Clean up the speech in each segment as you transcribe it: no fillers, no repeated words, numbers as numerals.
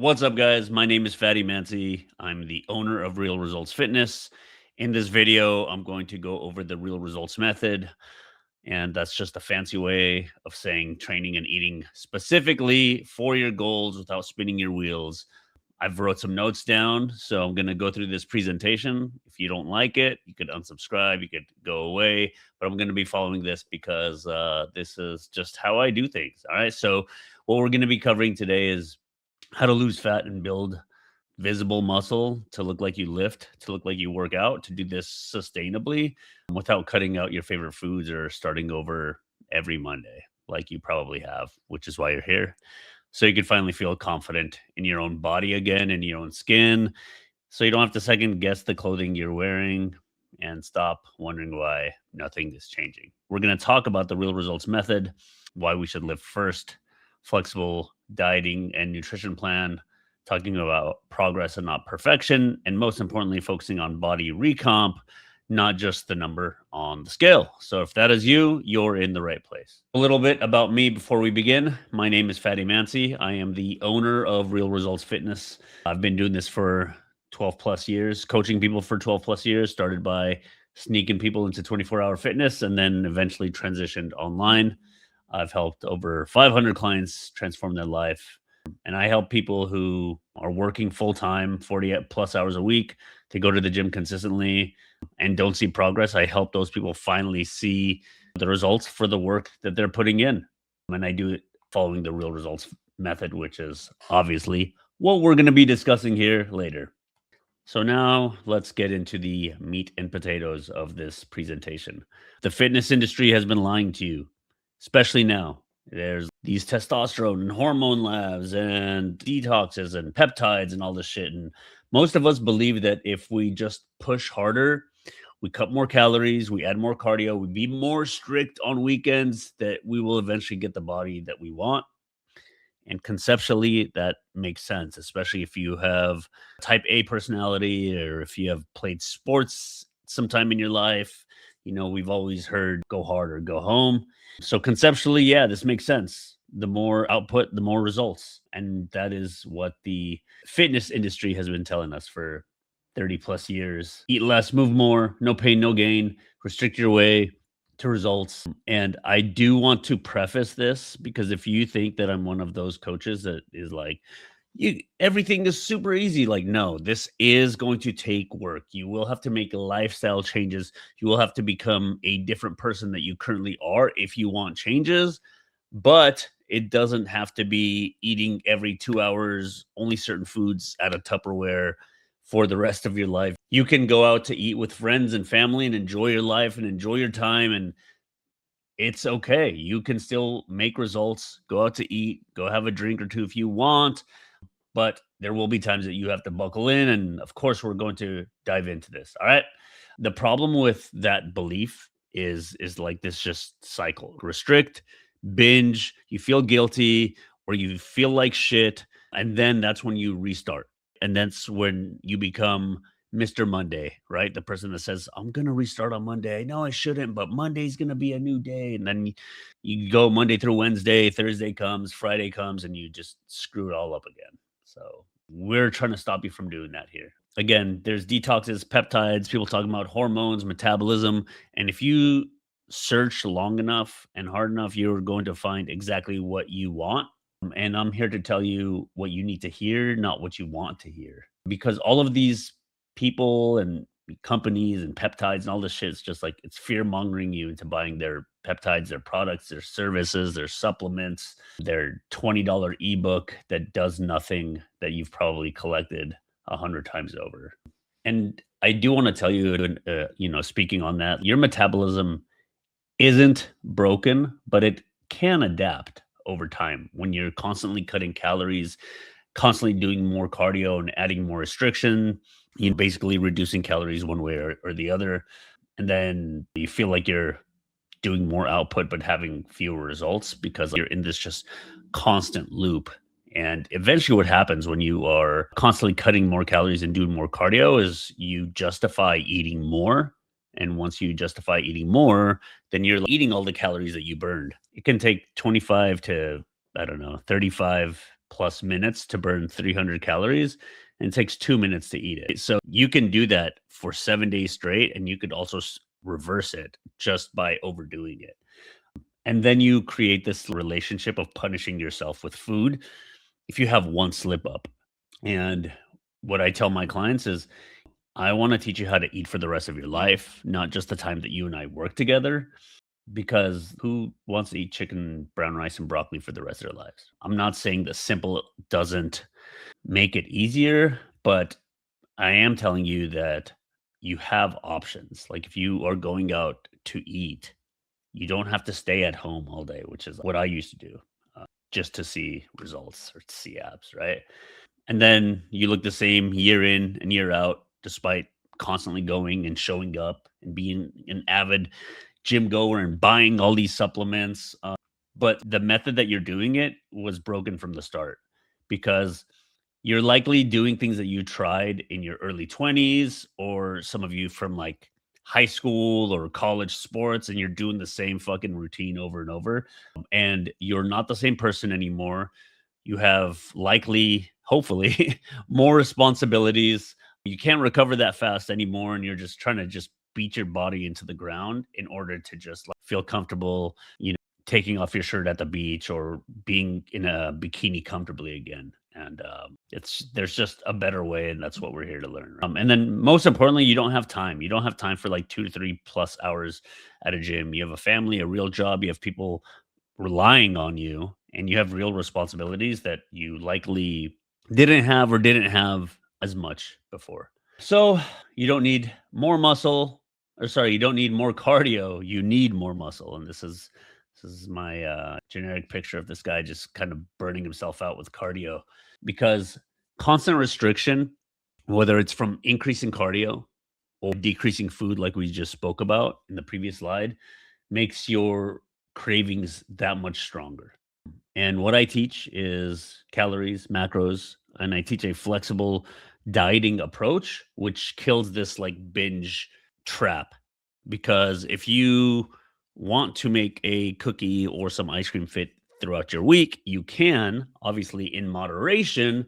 What's up, guys? My name is Fatty Mancy. I'm the owner of Real Results Fitness. In this video, I'm going to go over the Real Results method, and that's just a fancy way of saying training and eating specifically for your goals without spinning your wheels. I've wrote some notes down, so I'm going to go through this presentation. If you don't like it, you could unsubscribe, you could go away, but I'm going to be following this because this is just how I do things. All right. So, what we're going to be covering today is how to lose fat and build visible muscle to look like you lift, to look like you work out, to do this sustainably without cutting out your favorite foods or starting over every Monday, like you probably have, which is why you're here. So you can finally feel confident in your own body again, in your own skin. So you don't have to second guess the clothing you're wearing and stop wondering why nothing is changing. We're going to talk about the Real Results method, why we should lift first, flexible dieting and nutrition plan, talking about progress and not perfection, and most importantly, focusing on body recomp, not just the number on the scale. So if that is you, you're in the right place. A little bit about me before we begin. My name is Fatty Mancy. I am the owner of Real Results Fitness. I've been doing this for 12 plus years, coaching people for 12 plus years, started by sneaking people into 24-hour fitness and then eventually transitioned online. I've helped over 500 clients transform their life. And I help people who are working full time, 40 plus hours a week, to go to the gym consistently and don't see progress. I help those people finally see the results for the work that they're putting in. And I do it following the Real Results method, which is obviously what we're going to be discussing here later. So now let's get into the meat and potatoes of this presentation. The fitness industry has been lying to you, especially now. There's these testosterone and hormone labs and detoxes and peptides and all this shit. And most of us believe that if we just push harder, we cut more calories, we add more cardio, we be more strict on weekends, that we will eventually get the body that we want. And conceptually, that makes sense, especially if you have type A personality or if you have played sports sometime in your life. You know, we've always heard go hard or go home. So conceptually, yeah, this makes sense. The more output, the more results. And that is what the fitness industry has been telling us for 30 plus years. Eat less, move more, no pain, no gain, restrict your way to results. And I do want to preface this because if you think that I'm one of those coaches that is like, everything is super easy, like, no, this is going to take work. You will have to make lifestyle changes. You will have to become a different person that you currently are if you want changes. But it doesn't have to be eating every 2 hours, only certain foods out of Tupperware for the rest of your life. You can go out to eat with friends and family and enjoy your life and enjoy your time. And it's okay. You can still make results, go out to eat, go have a drink or two if you want. But there will be times that you have to buckle in. And of course, we're going to dive into this. All right. The problem with that belief is like this just cycle: restrict, binge, you feel guilty or you feel like shit. And then that's when you restart. And that's when you become Mr. Monday, right? The person that says, I'm going to restart on Monday. No, I shouldn't, but Monday's going to be a new day. And then you go Monday through Wednesday, Thursday comes, Friday comes, and you just screw it all up again. So we're trying to stop you from doing that here. Again, there's detoxes, peptides, people talking about hormones, metabolism. And if you search long enough and hard enough, you're going to find exactly what you want. And I'm here to tell you what you need to hear, not what you want to hear. Because all of these people and companies and peptides and all this shit, it's just like it's fear mongering you into buying their peptides, their products, their services, their supplements, their $20 ebook that does nothing that you've probably collected 100 times over. And I do want to tell you, speaking on that, your metabolism isn't broken, but it can adapt over time when you're constantly cutting calories, constantly doing more cardio and adding more restriction, basically reducing calories one way or the other. And then you feel like you're doing more output, but having fewer results because you're in this just constant loop. And eventually what happens when you are constantly cutting more calories and doing more cardio is you justify eating more. And once you justify eating more, then you're eating all the calories that you burned. It can take 25 to, I don't know, 35 plus minutes to burn 300 calories, and it takes 2 minutes to eat it. So you can do that for 7 days straight, and you could also reverse it just by overdoing it. And then you create this relationship of punishing yourself with food if you have one slip up. And what I tell my clients is, I want to teach you how to eat for the rest of your life, not just the time that you and I work together. Because who wants to eat chicken, brown rice, and broccoli for the rest of their lives? I'm not saying that simple doesn't make it easier, but I am telling you that you have options. Like if you are going out to eat, you don't have to stay at home all day, which is what I used to do just to see results or to see abs, right? And then you look the same year in and year out, despite constantly going and showing up and being an avid gym goer and buying all these supplements. But the method that you're doing it was broken from the start because you're likely doing things that you tried in your early 20s or some of you from like high school or college sports, and you're doing the same fucking routine over and over. And you're not the same person anymore. You have likely, hopefully, more responsibilities. You can't recover that fast anymore. And you're just trying to just beat your body into the ground in order to just like feel comfortable, taking off your shirt at the beach or being in a bikini comfortably again. And there's just a better way, and that's what we're here to learn. And then most importantly, you don't have time. You don't have time for like 2 to 3 plus hours at a gym. You have a family, a real job. You have people relying on you, and you have real responsibilities that you likely didn't have as much before. So you don't need more muscle, or sorry, you don't need more cardio. You need more muscle, and this is my generic picture of this guy just kind of burning himself out with cardio because constant restriction, whether it's from increasing cardio or decreasing food, like we just spoke about in the previous slide, makes your cravings that much stronger. And what I teach is calories, macros, and I teach a flexible dieting approach, which kills this like binge trap. Because if you want to make a cookie or some ice cream fit throughout your week, you can, obviously in moderation,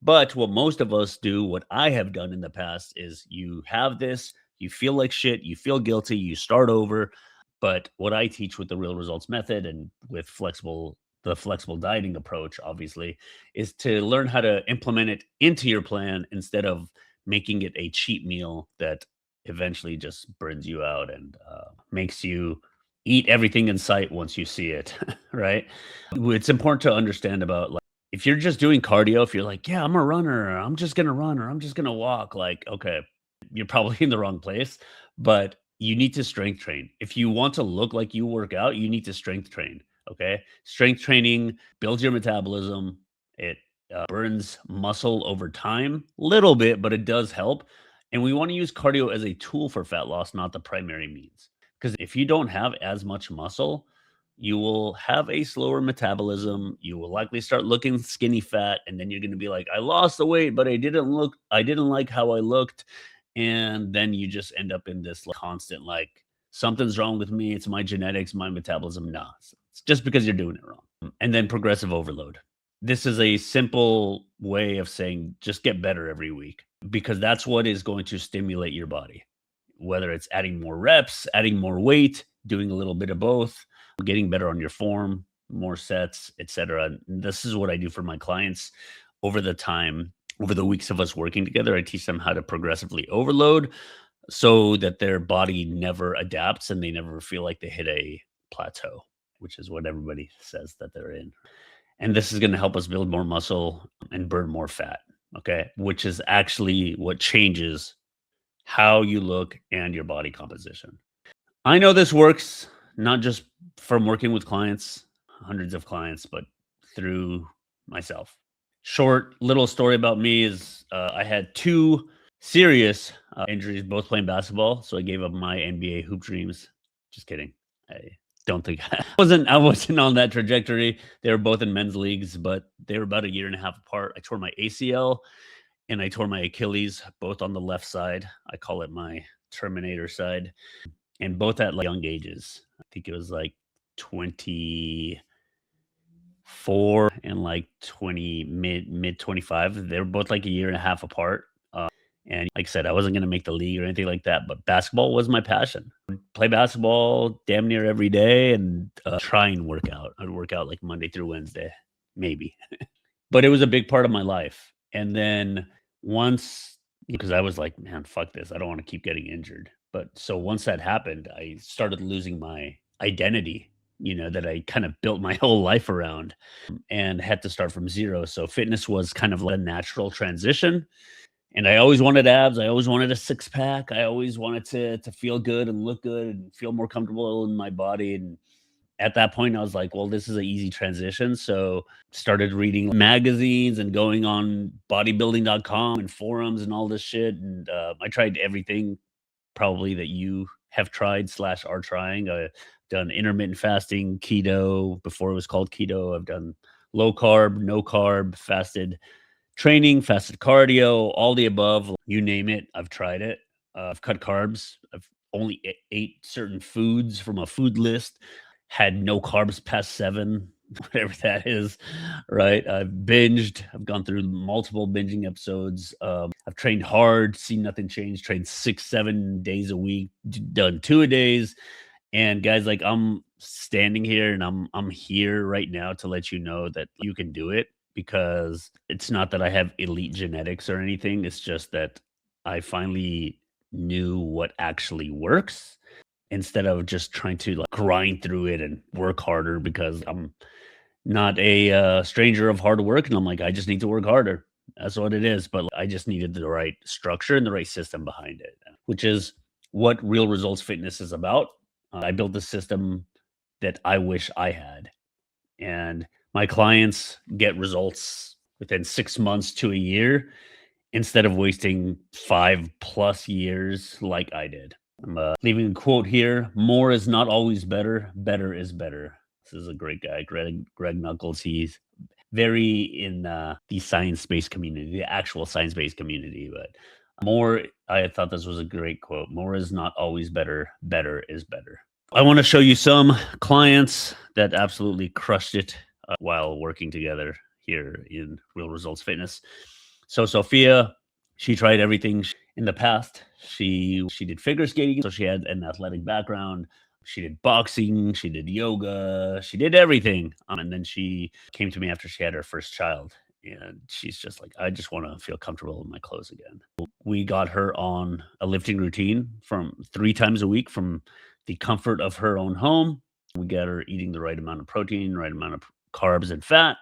but what most of us do, what I have done in the past, is you have this, you feel like shit, you feel guilty, you start over. But what I teach with the real results method and with the flexible dieting approach, obviously, is to learn how to implement it into your plan instead of making it a cheat meal that eventually just burns you out and makes you eat everything in sight once you see it, right? It's important to understand about if you're just doing cardio, if you're like, "Yeah, I'm a runner, or I'm just gonna run, or I'm just gonna walk," like, okay, you're probably in the wrong place, but you need to strength train. If you want to look like you work out, you need to strength train, okay? Strength training builds your metabolism. It burns muscle over time, little bit, but it does help. And we want to use cardio as a tool for fat loss, not the primary means. Because if you don't have as much muscle, you will have a slower metabolism. You will likely start looking skinny fat, and then you're going to be like, I lost the weight, but I didn't like how I looked. And then you just end up in this like, constant, like, something's wrong with me. It's my genetics, my metabolism. Nah, it's just because you're doing it wrong. And then progressive overload. This is a simple way of saying just get better every week because that's what is going to stimulate your body, whether it's adding more reps, adding more weight, doing a little bit of both, getting better on your form, more sets, etc. This is what I do for my clients over the weeks of us working together. I teach them how to progressively overload so that their body never adapts and they never feel like they hit a plateau, which is what everybody says that they're in. And this is going to help us build more muscle and burn more fat. Okay. Which is actually what changes how you look and your body composition. I know this works not just from working with clients, hundreds of clients, but through myself. Short little story about me is I had two serious injuries, both playing basketball. So I gave up my NBA hoop dreams. Just kidding. I don't think I wasn't on that trajectory. They were both in men's leagues, but they were about a year and a half apart. I tore my ACL and I tore my Achilles, both on the left side. I call it my Terminator side, and both at like young ages. I think it was like 20, 4 and like 20 mid 25. They were both like a year and a half apart. And like I said, I wasn't going to make the league or anything like that, but basketball was my passion. I'd play basketball damn near every day and try and work out. I'd work out like Monday through Wednesday, maybe. But it was a big part of my life. And then once, because I was like, man, fuck this. I don't want to keep getting injured. But so once that happened, I started losing my identity, that I kind of built my whole life around and had to start from zero. So fitness was kind of like a natural transition. And I always wanted abs. I always wanted a six pack. I always wanted to feel good and look good and feel more comfortable in my body. And at that point, I was like, well, this is an easy transition. So started reading magazines and going on bodybuilding.com and forums and all this shit. And I tried everything probably that you have tried slash are trying. I've done intermittent fasting, keto before it was called keto. I've done low carb, no carb, fasted training, fasted cardio, all the above, you name it, I've tried it. I've cut carbs. I've only ate certain foods from a food list, had no carbs past 7, whatever that is, right? I've binged. I've gone through multiple binging episodes. I've trained hard, seen nothing change, trained 6, 7 days a week, done 2-a-days. And guys, like I'm standing here and I'm here right now to let you know that you can do it, because it's not that I have elite genetics or anything. It's just that I finally knew what actually works instead of just trying to like grind through it and work harder, because I'm not a stranger of hard work. And I'm like, I just need to work harder. That's what it is. But I just needed the right structure and the right system behind it, which is what Real Results Fitness is about. I built a system that I wish I had. And my clients get results within 6 months to a year instead of wasting 5+ years like I did. I'm leaving a quote here: more is not always better, better is better. This is a great guy, Greg Knuckles. He's very in the science-based community, the actual science-based community. But more, I thought this was a great quote: more is not always better, better is better. I want to show you some clients that absolutely crushed it while working together here in Real Results Fitness. So Sophia, she tried everything in the past. She did figure skating, so she had an athletic background. She did boxing, she did yoga, she did everything. And then she came to me after she had her first child. And she's just like, I just want to feel comfortable in my clothes again. We got her on a lifting routine from 3 times a week from the comfort of her own home. We got her eating the right amount of protein, right amount of carbs and fat,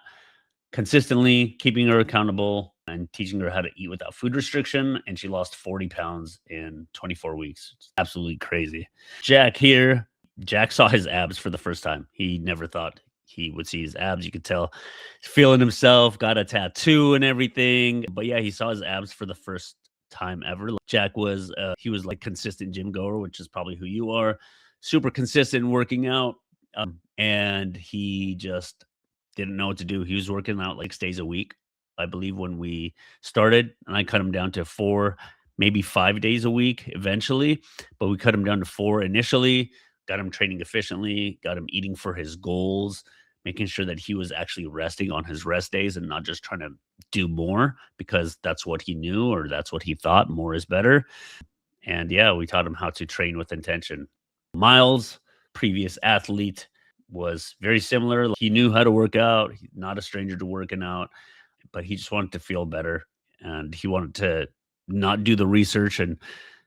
consistently keeping her accountable and teaching her how to eat without food restriction. And she lost 40 pounds in 24 weeks. It's absolutely crazy. Jack here, Jack saw his abs for the first time. He never thought he would see his abs. You could tell he's feeling himself, got a tattoo and everything. But yeah, he saw his abs for the first time ever. Jack was he was like consistent gym goer, which is probably who you are. Super consistent working out, and he just didn't know what to do. He was working out like 6 days a week, I believe, when we started, and I cut him down to 4, maybe 5 days a week eventually. But we cut him down to 4 initially. Got him training efficiently. Got him eating for his goals, making sure that he was actually resting on his rest days and not just trying to do more because that's what he knew or that's what he thought more is better. And yeah, we taught him how to train with intention. Miles, previous athlete, was very similar. He knew how to work out. He's not a stranger to working out, but he just wanted to feel better. And he wanted to not do the research and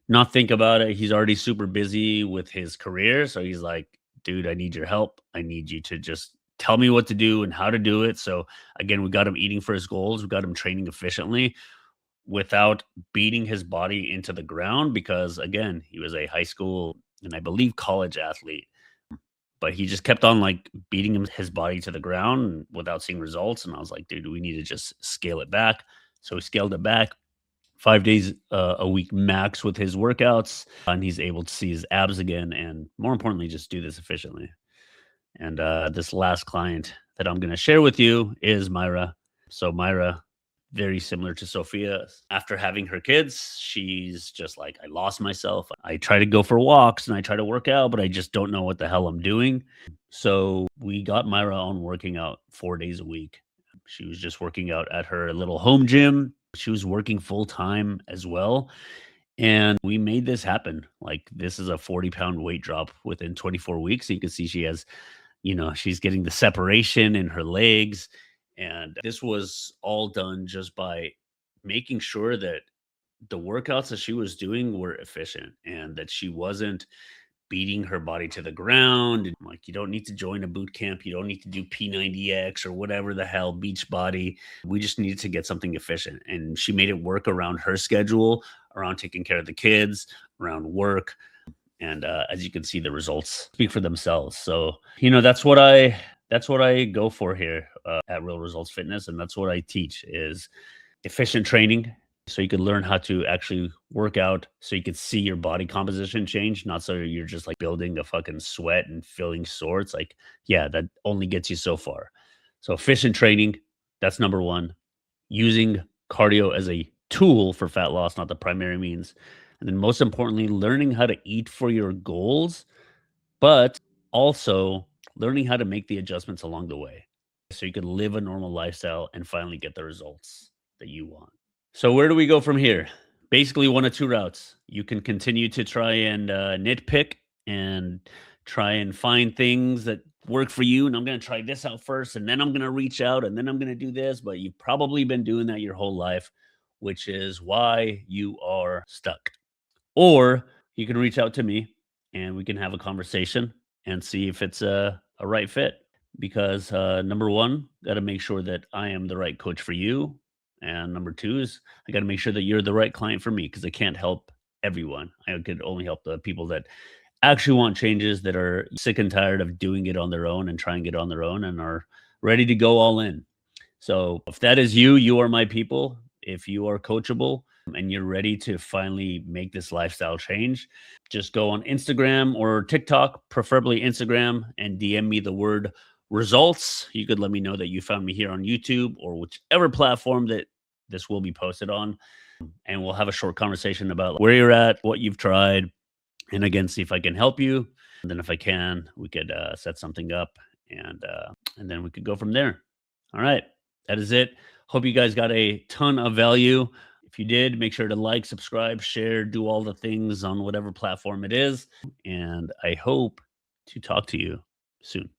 not think about it. He's already super busy with his career. So he's like, dude, I need your help. I need you to just tell me what to do and how to do it. So again, we got him eating for his goals. We got him training efficiently without beating his body into the ground, because again, he was a high school and I believe college athlete, but he just kept on like beating his body to the ground without seeing results. And I was like, dude, we need to just scale it back. So we scaled it back 5 days a week max with his workouts, and he's able to see his abs again. And more importantly, just do this efficiently. And this last client that I'm going to share with you is Myra. So Myra, very similar to Sophia. After having her kids, she's just like, I lost myself. I try to go for walks and I try to work out, but I just don't know what the hell I'm doing. So we got Myra on working out 4 days a week. She was just working out at her little home gym. She was working full time as well. And we made this happen. Like, this is a 40-pound weight drop within 24 weeks. You can see she has, she's getting the separation in her legs. And this was all done just by making sure that the workouts that she was doing were efficient and that she wasn't beating her body to the ground. And like, you don't need to join a boot camp. You don't need to do P90X or whatever the hell, beach body. We just needed to get something efficient. And she made it work around her schedule, around taking care of the kids, around work. And as you can see, the results speak for themselves. So, that's what I go for here at Real Results Fitness. And that's what I teach is efficient training, so you could learn how to actually work out, so you could see your body composition change, not so you're just like building a fucking sweat and feeling sore. It's like, yeah, that only gets you so far. So efficient training, that's number one. Using cardio as a tool for fat loss, not the primary means. And then most importantly, learning how to eat for your goals, but also learning how to make the adjustments along the way so you can live a normal lifestyle and finally get the results that you want. So where do we go from here? Basically, one of two routes. You can continue to try and nitpick and try and find things that work for you. And I'm going to try this out first, and then I'm going to reach out, and then I'm going to do this. But you've probably been doing that your whole life, which is why you are stuck. Or you can reach out to me and we can have a conversation and see if it's a right fit. Because number one, got to make sure that I am the right coach for you. And number two is I got to make sure that you're the right client for me, because I can't help everyone. I could only help the people that actually want changes, that are sick and tired of doing it on their own and trying it on their own and are ready to go all in. So if that is you, you are my people. If you are coachable and you're ready to finally make this lifestyle change, just go on Instagram or TikTok, preferably Instagram, and DM me the word results. You could let me know that you found me here on YouTube or whichever platform that this will be posted on. And we'll have a short conversation about where you're at, what you've tried, and again, see if I can help you. And then if I can, we could set something up, and then we could go from there. All right. That is it. Hope you guys got a ton of value. If you did, make sure to like, subscribe, share, do all the things on whatever platform it is. And I hope to talk to you soon.